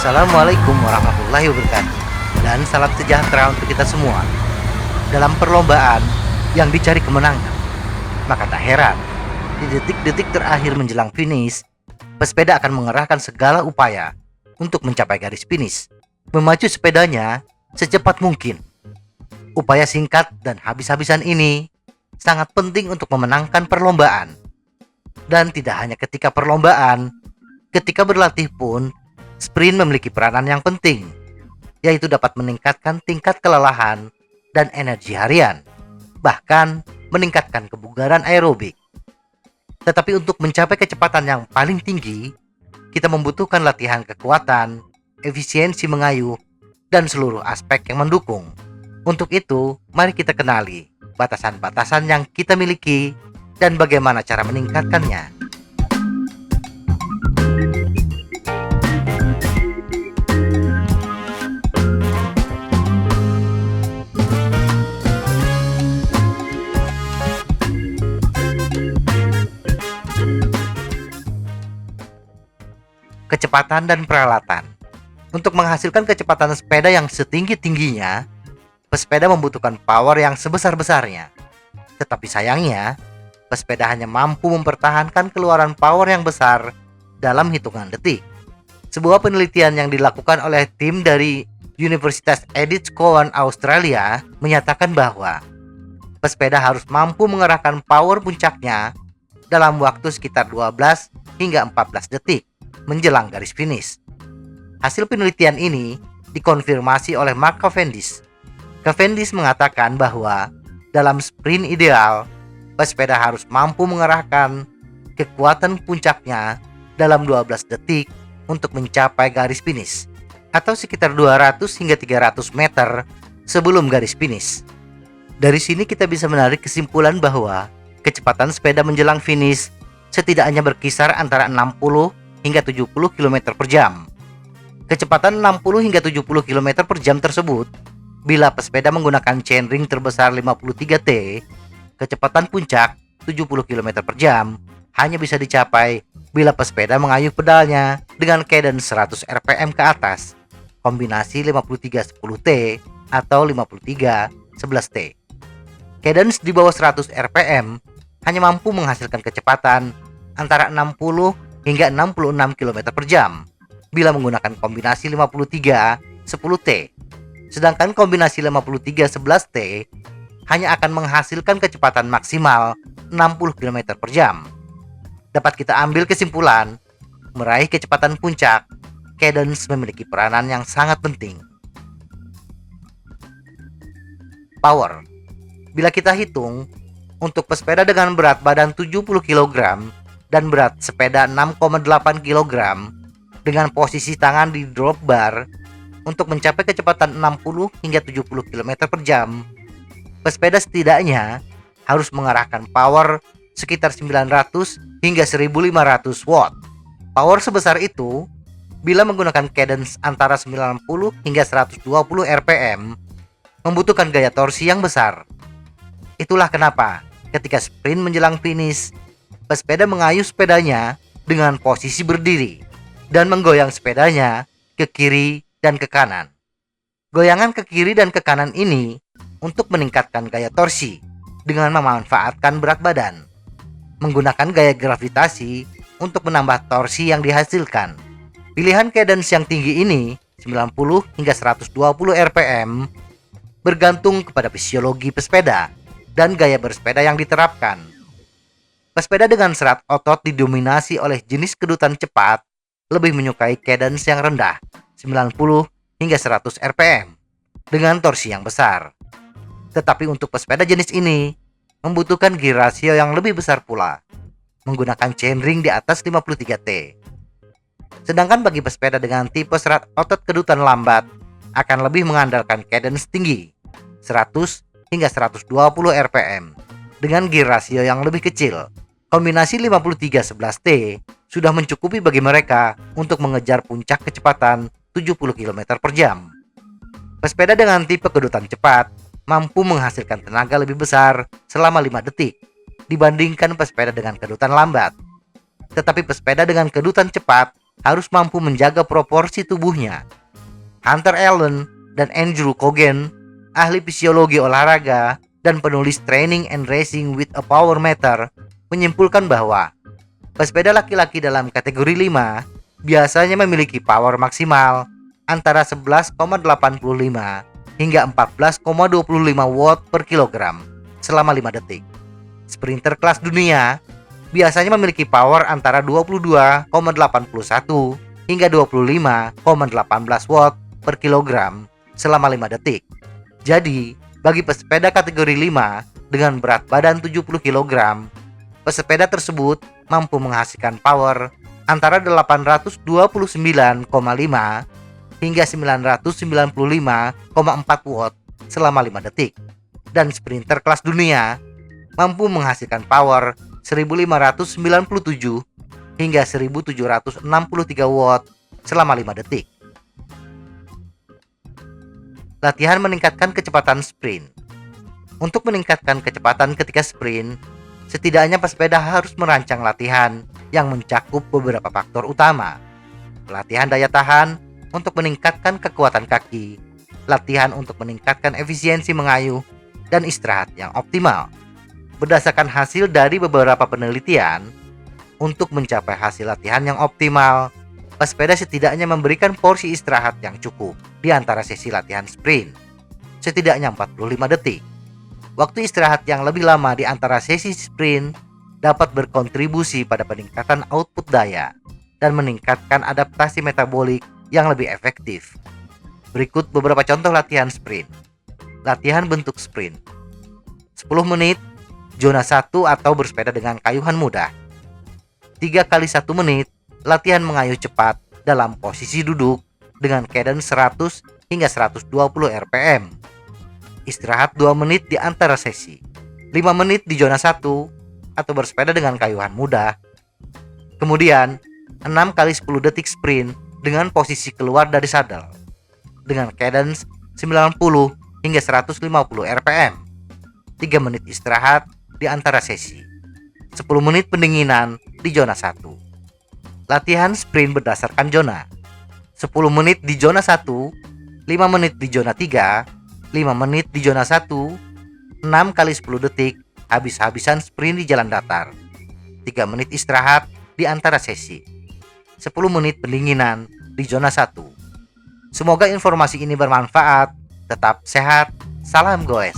Assalamualaikum warahmatullahi wabarakatuh. Dan salam sejahtera untuk kita semua. Dalam perlombaan yang dicari kemenangan, maka tak heran di detik-detik terakhir menjelang finish, pesepeda akan mengerahkan segala upaya untuk mencapai garis finish, memacu sepedanya secepat mungkin. Upaya singkat dan habis-habisan ini sangat penting untuk memenangkan perlombaan. Dan tidak hanya ketika perlombaan, ketika berlatih pun sprint memiliki peranan yang penting, yaitu dapat meningkatkan tingkat kelelahan dan energi harian, bahkan meningkatkan kebugaran aerobik. Tetapi untuk mencapai kecepatan yang paling tinggi, kita membutuhkan latihan kekuatan, efisiensi mengayuh, dan seluruh aspek yang mendukung. Untuk itu, mari kita kenali batasan-batasan yang kita miliki dan bagaimana cara meningkatkannya. Kecepatan dan peralatan. Untuk menghasilkan kecepatan sepeda yang setinggi-tingginya, pesepeda membutuhkan power yang sebesar-besarnya. Tetapi sayangnya, pesepeda hanya mampu mempertahankan keluaran power yang besar dalam hitungan detik. Sebuah penelitian yang dilakukan oleh tim dari Universitas Edith Cowan Australia menyatakan bahwa pesepeda harus mampu mengerahkan power puncaknya dalam waktu sekitar 12 hingga 14 detik menjelang garis finish. Hasil penelitian ini dikonfirmasi oleh Mark Cavendish. Cavendish mengatakan bahwa dalam sprint ideal, pesepeda harus mampu mengerahkan kekuatan puncaknya dalam 12 detik untuk mencapai garis finish, atau sekitar 200 hingga 300 meter sebelum garis finish. Dari sini kita bisa menarik kesimpulan bahwa kecepatan sepeda menjelang finish setidaknya berkisar antara 60 hingga 70 km per jam. Kecepatan 60 hingga 70 km per jam tersebut, bila pesepeda menggunakan chainring terbesar 53T, kecepatan puncak 70 km per jam hanya bisa dicapai bila pesepeda mengayuh pedalnya dengan cadence 100 rpm ke atas, kombinasi 53-10T atau 53-11T. Cadence di bawah 100 rpm hanya mampu menghasilkan kecepatan antara 60 hingga 66 km per jam bila menggunakan kombinasi 53-10T. Sedangkan kombinasi 53-11T hanya akan menghasilkan kecepatan maksimal 60 km per jam. Dapat kita ambil kesimpulan, meraih kecepatan puncak, cadence memiliki peranan yang sangat penting. Power. Bila kita hitung, untuk pesepeda dengan berat badan 70 kg dan berat sepeda 6,8 kg dengan posisi tangan di drop bar untuk mencapai kecepatan 60 hingga 70 km per jam, pesepeda setidaknya harus mengerahkan power sekitar 900 hingga 1500 watt. Power sebesar itu bila menggunakan cadence antara 90 hingga 120 rpm membutuhkan gaya torsi yang besar. Itulah kenapa ketika sprint menjelang finish, pesepeda mengayuh sepedanya dengan posisi berdiri dan menggoyang sepedanya ke kiri dan ke kanan. Goyangan ke kiri dan ke kanan ini untuk meningkatkan gaya torsi dengan memanfaatkan berat badan, menggunakan gaya gravitasi untuk menambah torsi yang dihasilkan. Pilihan cadence yang tinggi ini 90 hingga 120 rpm bergantung kepada fisiologi pesepeda dan gaya bersepeda yang diterapkan. Pesepeda dengan serat otot didominasi oleh jenis kedutan cepat lebih menyukai cadence yang rendah 90 hingga 100 rpm dengan torsi yang besar. Tetapi untuk pesepeda jenis ini membutuhkan gear ratio yang lebih besar pula, menggunakan chainring di atas 53T. Sedangkan bagi pesepeda dengan tipe serat otot kedutan lambat akan lebih mengandalkan cadence tinggi 100 hingga 120 rpm dengan gear rasio yang lebih kecil. Kombinasi 53-11T sudah mencukupi bagi mereka untuk mengejar puncak kecepatan 70 km per jam. Pesepeda dengan tipe kedutan cepat mampu menghasilkan tenaga lebih besar selama 5 detik dibandingkan pesepeda dengan kedutan lambat. Tetapi pesepeda dengan kedutan cepat harus mampu menjaga proporsi tubuhnya. Hunter Allen dan Andrew Cogan, ahli fisiologi olahraga dan penulis Training and Racing with a Power Meter, menyimpulkan bahwa pesepeda laki-laki dalam kategori 5 biasanya memiliki power maksimal antara 11,85 hingga 14,25 watt per kilogram selama 5 detik. Sprinter kelas dunia biasanya memiliki power antara 22,81 hingga 25,18 watt per kilogram selama 5 detik. Jadi, bagi pesepeda kategori 5 dengan berat badan 70 kg, pesepeda tersebut mampu menghasilkan power antara 829,5 hingga 995,4 watt selama 5 detik. Dan sprinter kelas dunia mampu menghasilkan power 1597 hingga 1763 watt selama 5 detik. Latihan meningkatkan kecepatan sprint. Untuk meningkatkan kecepatan ketika sprint, setidaknya pesepeda harus merancang latihan yang mencakup beberapa faktor utama. Latihan daya tahan untuk meningkatkan kekuatan kaki, latihan untuk meningkatkan efisiensi mengayuh, dan istirahat yang optimal. Berdasarkan hasil dari beberapa penelitian, untuk mencapai hasil latihan yang optimal, pesepeda setidaknya memberikan porsi istirahat yang cukup di antara sesi latihan sprint, setidaknya 45 detik. Waktu istirahat yang lebih lama di antara sesi sprint dapat berkontribusi pada peningkatan output daya dan meningkatkan adaptasi metabolik yang lebih efektif. Berikut beberapa contoh latihan sprint. Latihan bentuk sprint. 10 menit, zona 1 atau bersepeda dengan kayuhan mudah. 3 kali 1 menit, latihan mengayuh cepat dalam posisi duduk dengan cadence 100 hingga 120 rpm. Istirahat 2 menit di antara sesi. 5 menit di zona 1 atau bersepeda dengan kayuhan mudah. Kemudian, 6 kali 10 detik sprint dengan posisi keluar dari saddle dengan cadence 90 hingga 150 rpm. 3 menit istirahat di antara sesi. 10 menit pendinginan di zona 1. Latihan sprint berdasarkan zona. 10 menit di zona 1, 5 menit di zona 3, 5 menit di zona 1, 6 kali 10 detik habis-habisan sprint di jalan datar. 3 menit istirahat di antara sesi. 10 menit pendinginan di zona 1. Semoga informasi ini bermanfaat. Tetap sehat. Salam goes.